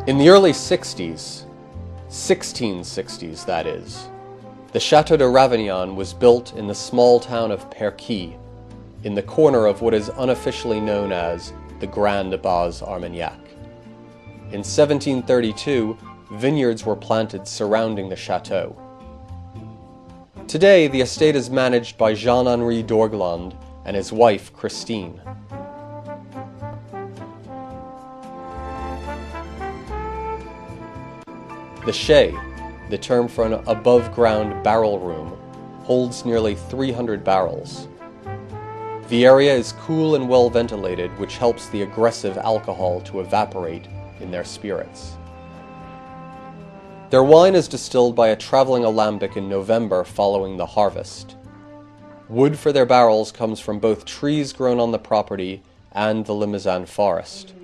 In the early 60s, 1660s that is, the Château de Ravignan was built in the small town of Perquis, in the corner of what is unofficially known as the Grande Base Armagnac. In 1732, vineyards were planted surrounding the chateau. Today, the estate is managed by Jean-Henri d'Orgland and his wife, Christine. The chai, the term for an above-ground barrel room, holds nearly 300 barrels. The area is cool and well ventilated, which helps the aggressive alcohol to evaporate in their spirits. Their wine is distilled by a traveling alembic in November following the harvest. Wood for their barrels comes from both trees grown on the property and the Limousin forest.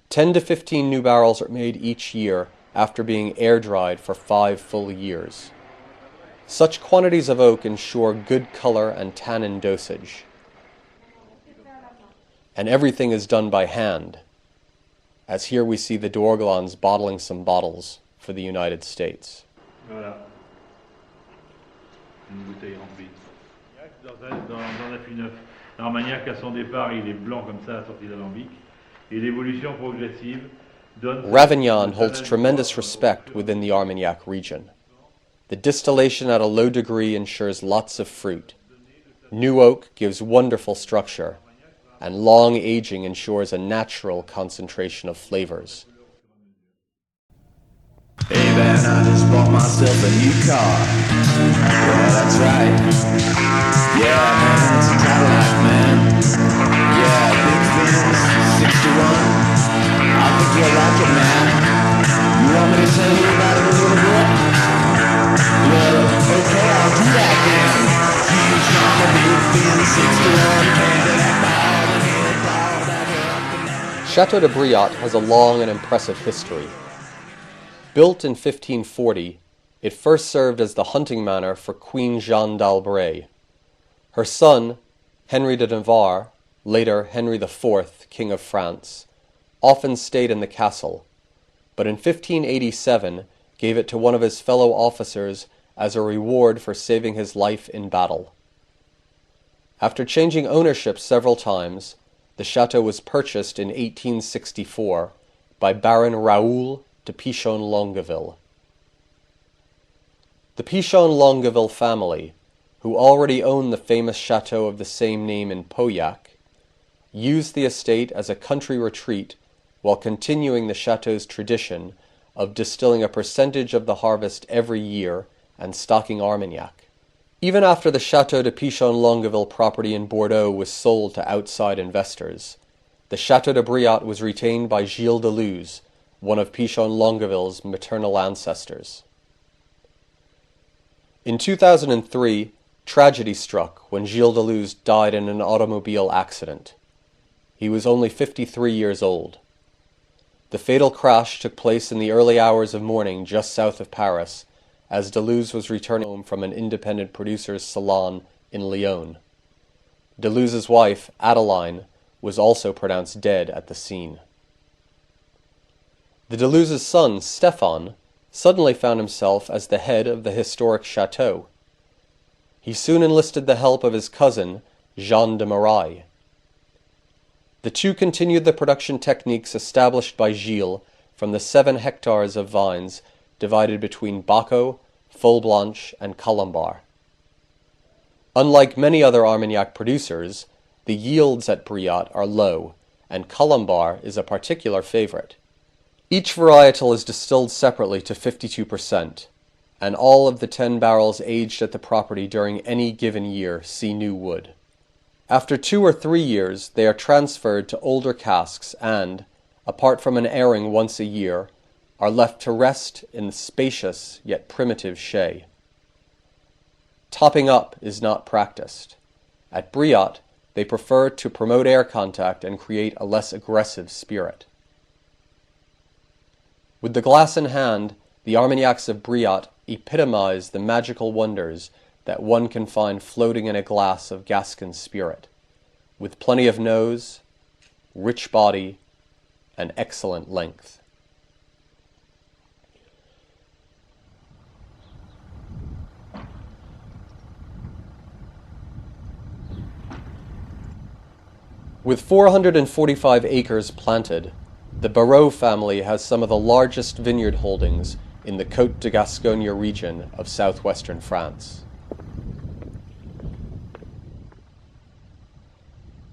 10 to 15 new barrels are made each year after being air-dried for 5 full years. Such quantities of oak ensure good color and tannin dosage. And everything is done by hand, as here we see the d'Orglands bottling some bottles for the United States. Voilà. Une bouteille remplie. Dans la F9, l'Armagnac à son départ, il est blanc comme ça à la sortie d'alambic. Et l'évolution progressive donne... Ravignan holds tremendous respect within the Armagnac region. The distillation at a low degree ensures lots of fruit. New oak gives wonderful structure, and long aging ensures a natural concentration of flavors. Hey man, I just bought myself a new car. Yeah, that's right. Yeah man, it's a Cadillac, man. Yeah, big fins, 61. I think you'll like it, man. You want me to tell you about it a little bit? Well, okay, I'll do that then. Huge mama, big fins, 61. Cadillac, ball, and head, ball, back up and down. Château de Briat has a long and impressive history. Built in 1540, it first served as the hunting manor for Queen Jeanne d'Albret. Her son, Henry de Navarre, later Henry IV, King of France, often stayed in the castle, but in 1587 gave it to one of his fellow officers as a reward for saving his life in battle. After changing ownership several times, the chateau was purchased in 1864 by Baron Raoul de Pichon-Longueville. The Pichon-Longueville family, who already owned the famous chateau of the same name in Pauillac, used the estate as a country retreat while continuing the chateau's tradition of distilling a percentage of the harvest every year and stocking Armagnac. Even after the Château de Pichon-Longueville property in Bordeaux was sold to outside investors, the Château de Briat was retained by Gilles de Luz, one of Pichon-Longueville's maternal ancestors. In 2003, tragedy struck when Gilles de Luz died in an automobile accident. He was only 53 years old. The fatal crash took place in the early hours of morning just south of Paris, as de Luz was returning home from an independent producer's salon in Lyon. de Luz's wife, Adeline, was also pronounced dead at the scene. The de Luz's son, Stéphane, suddenly found himself as the head of the historic chateau. He soon enlisted the help of his cousin, Jean de Marais. The two continued the production techniques established by Gilles from the 7 hectares of vines divided between Bacco, Fol Blanche, and Colombar. Unlike many other Armagnac producers, the yields at Briat are low, and Colombar is a particular favorite. Each varietal is distilled separately to 52%, and all of the 10 barrels aged at the property during any given year see new wood. After 2 or 3 years, they are transferred to older casks and, apart from an airing once a year, are left to rest in the spacious yet primitive chai. Topping up is not practiced. At Briat, they prefer to promote air contact and create a less aggressive spirit. With the glass in hand, the Armagnacs of Briat epitomize the magical wonders that one can find floating in a glass of Gascon spirit, with plenty of nose, rich body, and excellent length. With 445 acres planted, the Barrault family has some of the largest vineyard holdings in the Côte de Gascogne region of southwestern France.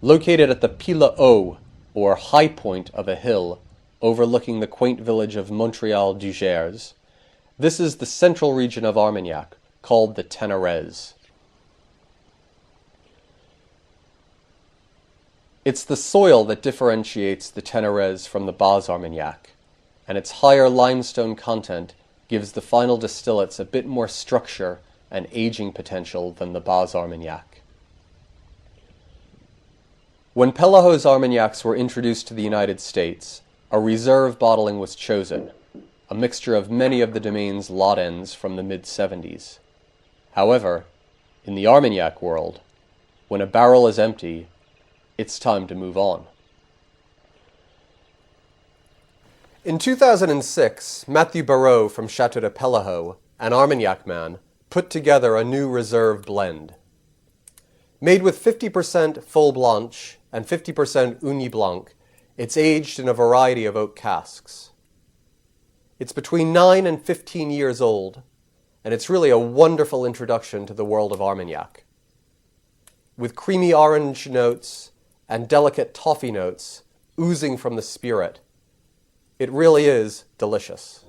Located at the Pellehaut, or high point of a hill overlooking the quaint village of Montreal-du-Gers, this is the central region of Armagnac, called the Ténarèze. It's the soil that differentiates the Ténarèze from the Bas Armagnac, and its higher limestone content gives the final distillates a bit more structure and aging potential than the Bas Armagnac. When Pellehaut's Armagnacs were introduced to the United States, a reserve bottling was chosen, a mixture of many of the domain's lot ends from the mid-70s. However, in the Armagnac world, when a barrel is empty, it's time to move on. In 2006, Matthew Barrault from Château de Pellehaut, an Armagnac man, put together a new reserve blend. Made with 50% Fol Blanche and 50% Ugni Blanc, it's aged in a variety of oak casks. It's between 9 and 15 years old, and it's really a wonderful introduction to the world of Armagnac. With creamy orange notes and delicate toffee notes oozing from the spirit, it really is delicious.